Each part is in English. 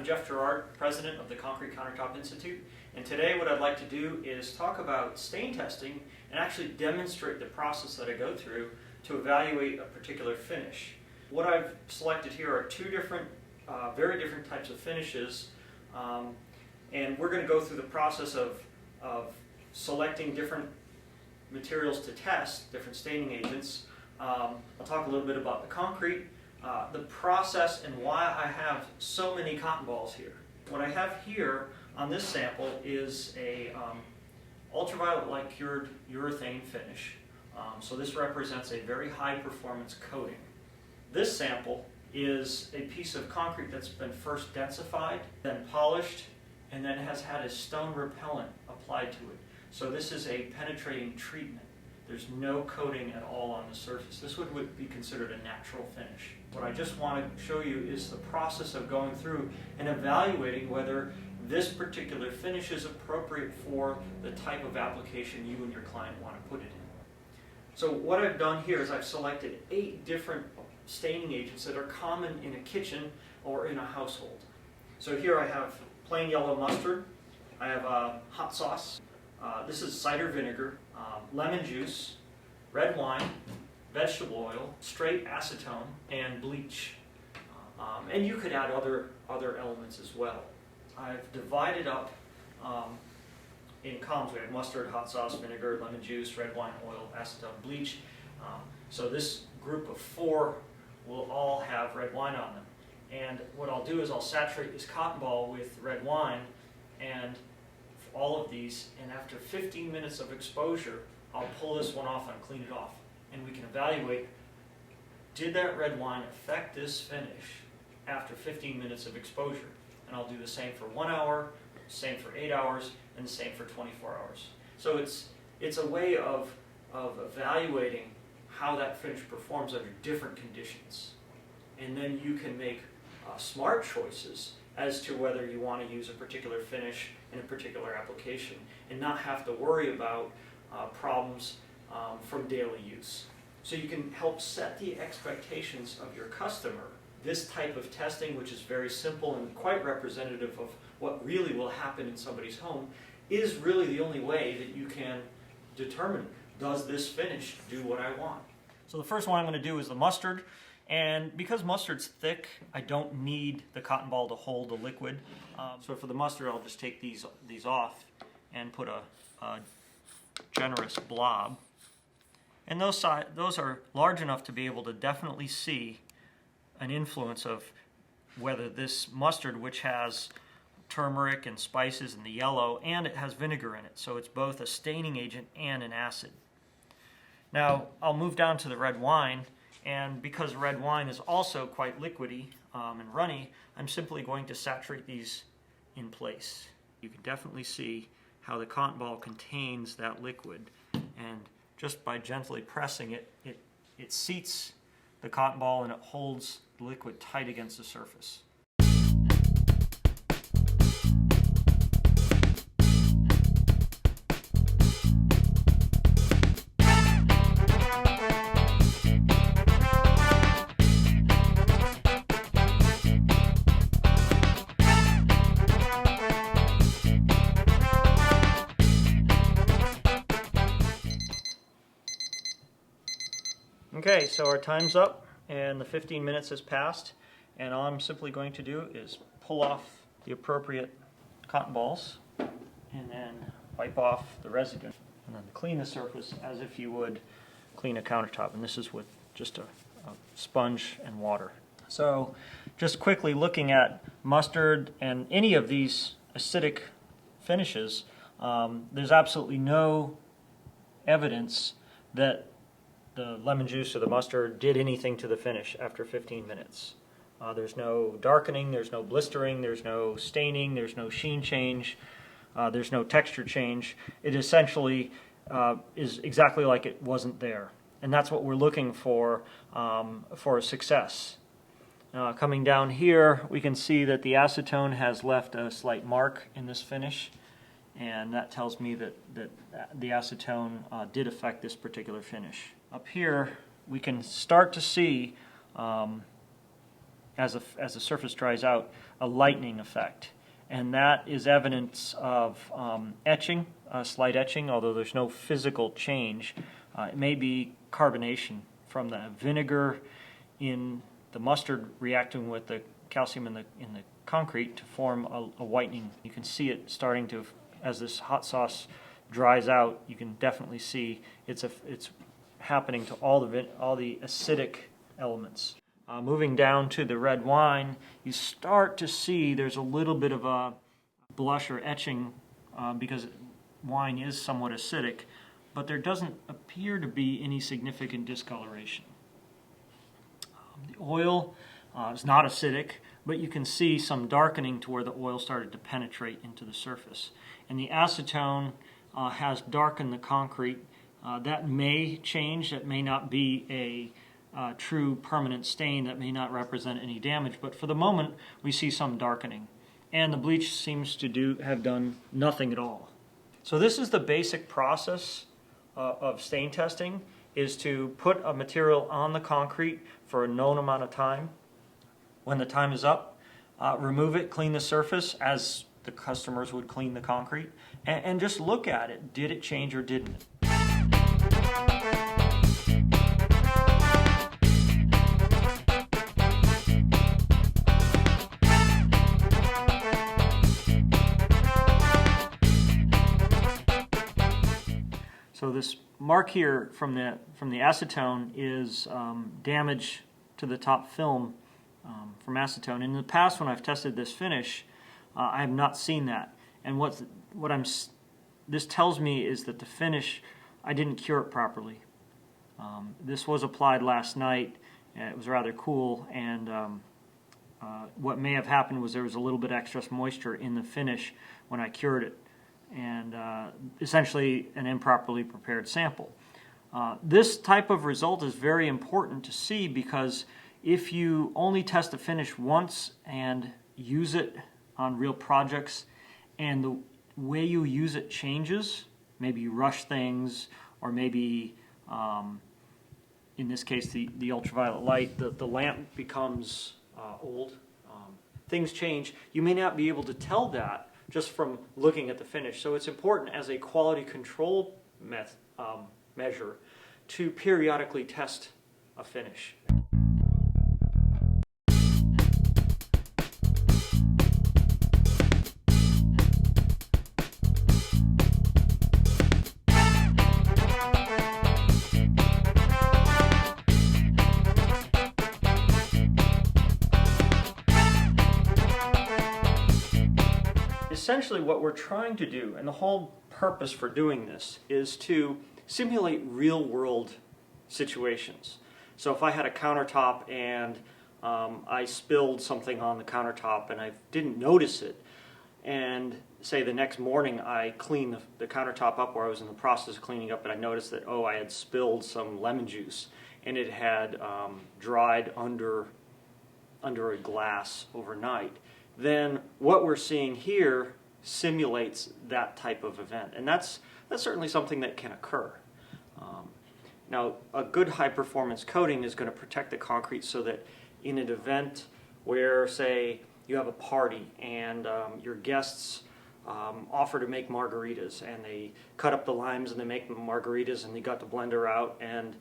Jeff Gerard, president of the Concrete Countertop Institute, and today what I'd like to do is talk about stain testing and actually demonstrate the process that I go through to evaluate a particular finish. What I've selected here are two different, very different types of finishes, and we're going to go through the process of selecting different materials to test, different staining agents. I'll talk a little bit about the concrete, the process, and why I have so many cotton balls here. What I have here on this sample is a ultraviolet light cured urethane finish. So this represents a very high performance coating. This sample is a piece of concrete that's been first densified, then polished, and then has had a stone repellent applied to it. So this is a penetrating treatment. There's no coating at all on the surface. This would be considered a natural finish. What I just want to show you is the process of going through and evaluating whether this particular finish is appropriate for the type of application you and your client want to put it in. So what I've done here is I've selected 8 different staining agents that are common in a kitchen or in a household. So here I have plain yellow mustard, I have hot sauce, this is cider vinegar, lemon juice, red wine, vegetable oil, straight acetone, and bleach. And you could add other elements as well. I've divided up in columns. We have mustard, hot sauce, vinegar, lemon juice, red wine, oil, acetone, bleach. So this group of 4 will all have red wine on them. And what I'll do is I'll saturate this cotton ball with red wine and all of these, and after 15 minutes of exposure, I'll pull this one off and clean it off. And we can evaluate, did that red wine affect this finish after 15 minutes of exposure? And I'll do the same for 1 hour, same for 8 hours, and the same for 24 hours. So it's a way of evaluating how that finish performs under different conditions. And then you can make smart choices as to whether you want to use a particular finish in a particular application and not have to worry about problems from daily use. So you can help set the expectations of your customer. This type of testing, which is very simple and quite representative of what really will happen in somebody's home, is really the only way that you can determine, does this finish do what I want? So the first one I'm going to do is the mustard. And because mustard's thick, I don't need the cotton ball to hold the liquid. So for the mustard, I'll just take these off and put a generous blob. And those are large enough to be able to definitely see an influence of whether this mustard, which has turmeric and spices in the yellow, and it has vinegar in it. So it's both a staining agent and an acid. Now, I'll move down to the red wine. And because red wine is also quite liquidy and runny, I'm simply going to saturate these in place. You can definitely see how the cotton ball contains that liquid, and just by gently pressing it, it seats the cotton ball and it holds the liquid tight against the surface. Okay, so our time's up and the 15 minutes has passed, and all I'm simply going to do is pull off the appropriate cotton balls and then wipe off the residue, and then clean the surface as if you would clean a countertop, and this is with just a sponge and water. So just quickly looking at mustard and any of these acidic finishes, there's absolutely no evidence that the lemon juice or the mustard did anything to the finish after 15 minutes. There's no darkening, there's no blistering, there's no staining, there's no sheen change, there's no texture change. It essentially is exactly like it wasn't there. And that's what we're looking for success. Coming down here, we can see that the acetone has left a slight mark in this finish, and that tells me that the acetone did affect this particular finish. Up here, we can start to see as the surface dries out, a lightening effect. And that is evidence of etching, slight etching, although there's no physical change. It may be carbonation from the vinegar in the mustard reacting with the calcium in the concrete to form a whitening. You can see it starting to, as this hot sauce dries out, you can definitely see it's happening to all the acidic elements. Moving down to the red wine, you start to see there's a little bit of a blush or etching because wine is somewhat acidic, but there doesn't appear to be any significant discoloration. The oil is not acidic, but you can see some darkening to where the oil started to penetrate into the surface. And the acetone has darkened the concrete. That may change. That may not be a true permanent stain. That may not represent any damage. But for the moment, we see some darkening. And the bleach seems to have done nothing at all. So this is the basic process of stain testing, is to put a material on the concrete for a known amount of time. When the time is up, remove it, clean the surface as the customers would clean the concrete, and just look at it. Did it change or didn't it? So this mark here from the acetone is damage to the top film from acetone. In the past, when I've tested this finish, I have not seen that. And this tells me is that the finish, I didn't cure it properly. This was applied last night. It was rather cool, and what may have happened was there was a little bit extra moisture in the finish when I cured it, and essentially an improperly prepared sample. This type of result is very important to see, because if you only test a finish once and use it on real projects, and the way you use it changes, maybe you rush things, or maybe in this case the ultraviolet light, the lamp becomes old, things change, you may not be able to tell that just from looking at the finish. So it's important as a quality control measure to periodically test a finish. Essentially what we're trying to do, and the whole purpose for doing this, is to simulate real-world situations. So if I had a countertop and I spilled something on the countertop and I didn't notice it, and say the next morning I cleaned the countertop up, or I was in the process of cleaning up, and I noticed that, I had spilled some lemon juice and it had dried under a glass overnight, then what we're seeing here simulates that type of event. And that's certainly something that can occur. Now, a good high-performance coating is going to protect the concrete so that in an event where, say, you have a party and your guests offer to make margaritas, and they cut up the limes and they make margaritas, and they got the blender out, and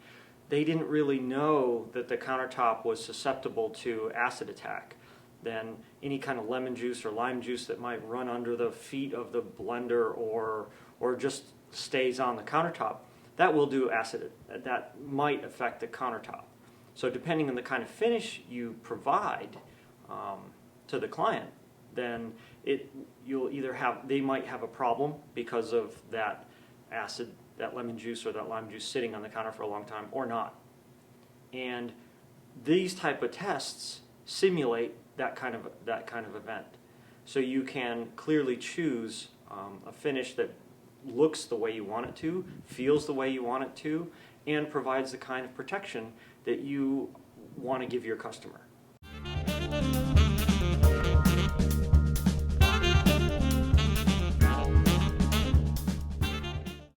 they didn't really know that the countertop was susceptible to acid attack, then any kind of lemon juice or lime juice that might run under the feet of the blender or just stays on the countertop, that will do acid. That might affect the countertop. So depending on the kind of finish you provide to the client, then they might have a problem because of that acid, that lemon juice or that lime juice sitting on the counter for a long time, or not. And these type of tests simulate that kind of event. So you can clearly choose a finish that looks the way you want it to, feels the way you want it to, and provides the kind of protection that you want to give your customer.